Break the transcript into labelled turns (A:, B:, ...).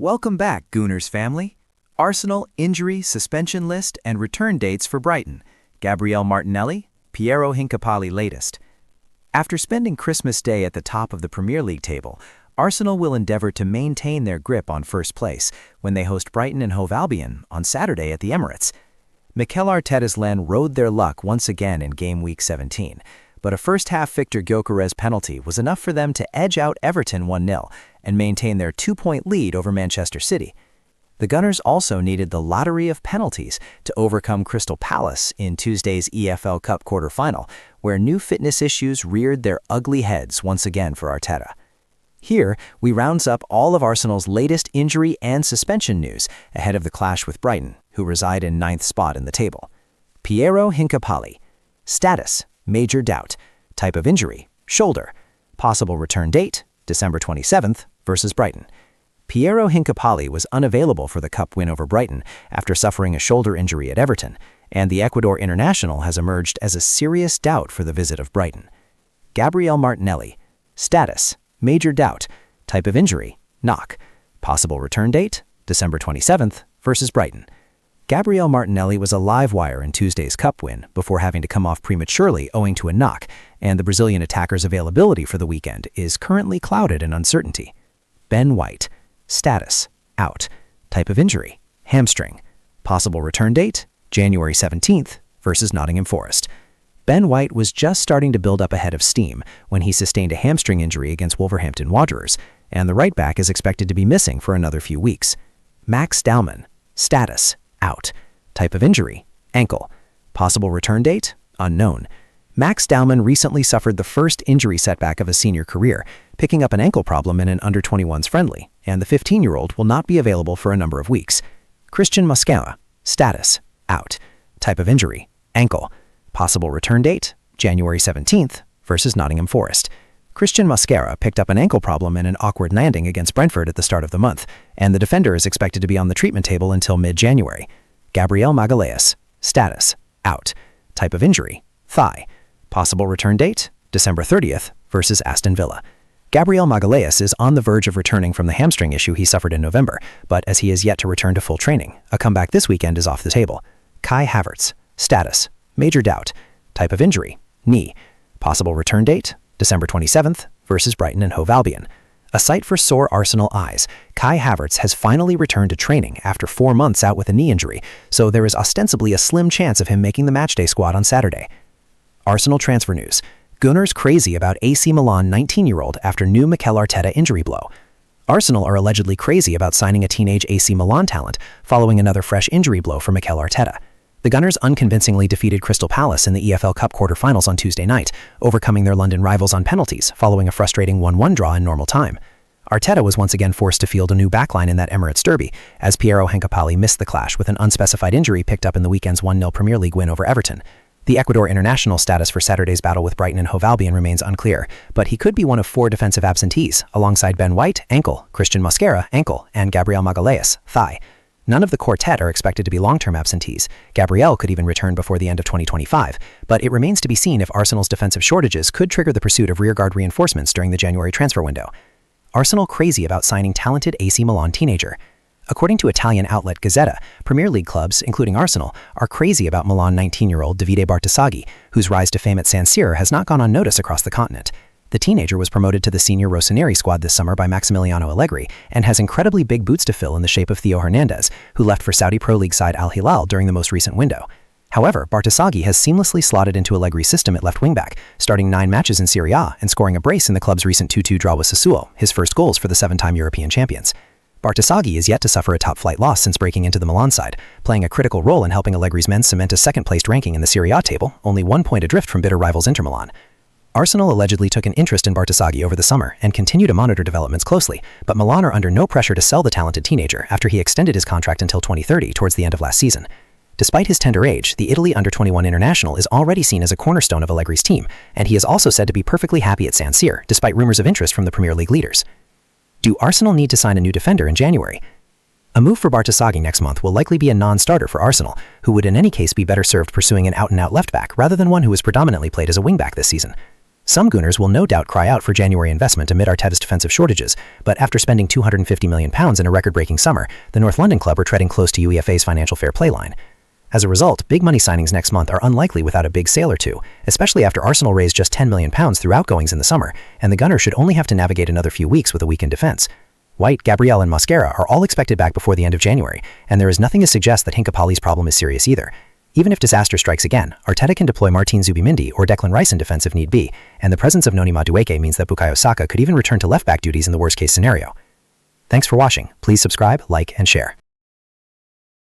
A: Welcome back, Gooners family. Arsenal injury, suspension list, and return dates for Brighton. Gabriel Martinelli, Piero Hincapie latest. After spending Christmas Day at the top of the Premier League table, Arsenal will endeavour to maintain their grip on first place when they host Brighton and Hove Albion on Saturday at the Emirates. Mikel Arteta's Len rode their luck once again in game week 17, but a first-half Viktor Gyokeres penalty was enough for them to edge out Everton 1-0 and maintain their 2-point lead over Manchester City. The Gunners also needed the lottery of penalties to overcome Crystal Palace in Tuesday's EFL Cup quarter-final, where new fitness issues reared their ugly heads once again for Arteta. Here, we rounds up all of Arsenal's latest injury and suspension news ahead of the clash with Brighton, who reside in 9th spot in the table. Piero Hincapie. Status: major doubt. Type of injury: shoulder. Possible return date: December 27th versus Brighton. Piero Hincapie was unavailable for the Cup win over Brighton after suffering a shoulder injury at Everton, and the Ecuador international has emerged as a serious doubt for the visit of Brighton. Gabriel Martinelli. Status: major doubt. Type of injury: knock. Possible return date: December 27th versus Brighton. Gabriel Martinelli was a live wire in Tuesday's Cup win before having to come off prematurely owing to a knock, and the Brazilian attacker's availability for the weekend is currently clouded in uncertainty. Ben White. Status: out. Type of injury: hamstring. Possible return date: January 17th versus Nottingham Forest. Ben White was just starting to build up a head of steam when he sustained a hamstring injury against Wolverhampton Wanderers, and the right back is expected to be missing for another few weeks. Max Dalman. Status: out. Type of injury: ankle. Possible return date: unknown. Max Dalman recently suffered the first injury setback of his senior career, picking up an ankle problem in an under-21s friendly, and the 15-year-old will not be available for a number of weeks. Christian Mosquera. Status: out. Type of injury: ankle. Possible return date: January 17th versus Nottingham Forest. Christian Mosquera picked up an ankle problem in an awkward landing against Brentford at the start of the month, and the defender is expected to be on the treatment table until mid-January. Gabriel Martinelli. Status: out. Type of injury: thigh. Possible return date: December 30th versus Aston Villa. Gabriel Martinelli is on the verge of returning from the hamstring issue he suffered in November, but as he is yet to return to full training, a comeback this weekend is off the table. Kai Havertz. Status: major doubt. Type of injury: knee. Possible return date: December 27th versus Brighton and Hove Albion. A sight for sore Arsenal eyes, Kai Havertz has finally returned to training after 4 months out with a knee injury, so there is ostensibly a slim chance of him making the matchday squad on Saturday. Arsenal transfer news. Gunners crazy about AC Milan 19-year-old after new Mikel Arteta injury blow. Arsenal are allegedly crazy about signing a teenage AC Milan talent following another fresh injury blow for Mikel Arteta. The Gunners unconvincingly defeated Crystal Palace in the EFL Cup quarter-finals on Tuesday night, overcoming their London rivals on penalties following a frustrating 1-1 draw in normal time. Arteta was once again forced to field a new backline in that Emirates derby, as Piero Hincapie missed the clash with an unspecified injury picked up in the weekend's 1-0 Premier League win over Everton. The Ecuador international status for Saturday's battle with Brighton and Hove Albion remains unclear, but he could be one of 4 defensive absentees, alongside Ben White, ankle, Christian Mosquera, ankle, and Gabriel Martinelli, thigh. None of the quartet are expected to be long-term absentees. Gabriel could even return before the end of 2025, but it remains to be seen if Arsenal's defensive shortages could trigger the pursuit of rearguard reinforcements during the January transfer window. Arsenal crazy about signing talented AC Milan teenager. According to Italian outlet Gazzetta, Premier League clubs, including Arsenal, are crazy about Milan 19-year-old Davide Bartasaghi, whose rise to fame at San Siro has not gone unnoticed across the continent. The teenager was promoted to the senior Rossoneri squad this summer by Maximiliano Allegri and has incredibly big boots to fill in the shape of Theo Hernandez, who left for Saudi Pro League side Al Hilal during the most recent window. However, Bartasaghi has seamlessly slotted into Allegri's system at left wingback, starting 9 matches in Serie A and scoring a brace in the club's recent 2-2 draw with Sassuolo, his first goals for the 7-time European champions. Bartasaghi is yet to suffer a top-flight loss since breaking into the Milan side, playing a critical role in helping Allegri's men cement a second-placed ranking in the Serie A table, only 1 point adrift from bitter rivals Inter Milan. Arsenal allegedly took an interest in Bartasaghi over the summer and continue to monitor developments closely, but Milan are under no pressure to sell the talented teenager after he extended his contract until 2030 towards the end of last season. Despite his tender age, the Italy under-21 international is already seen as a cornerstone of Allegri's team, and he is also said to be perfectly happy at San Siro, despite rumors of interest from the Premier League leaders. Do Arsenal need to sign a new defender in January? A move for Bartasaghi next month will likely be a non-starter for Arsenal, who would in any case be better served pursuing an out-and-out left-back rather than one who has predominantly played as a wing-back this season. Some Gooners will no doubt cry out for January investment amid Arteta's defensive shortages, but after spending £250 million in a record-breaking summer, the North London club are treading close to UEFA's financial fair play line. As a result, big money signings next month are unlikely without a big sale or two, especially after Arsenal raised just £10 million through outgoings in the summer, and the Gunners should only have to navigate another few weeks with a weakened defense. White, Gabriel and Mosquera are all expected back before the end of January, and there is nothing to suggest that Hincapie's problem is serious either. Even if disaster strikes again, Arteta can deploy Martin Zubimendi or Declan Rice in defense if need be, and the presence of Noni Madueke means that Bukayo Saka could even return to left-back duties in the worst-case scenario. Thanks for watching. Please subscribe, like, and share.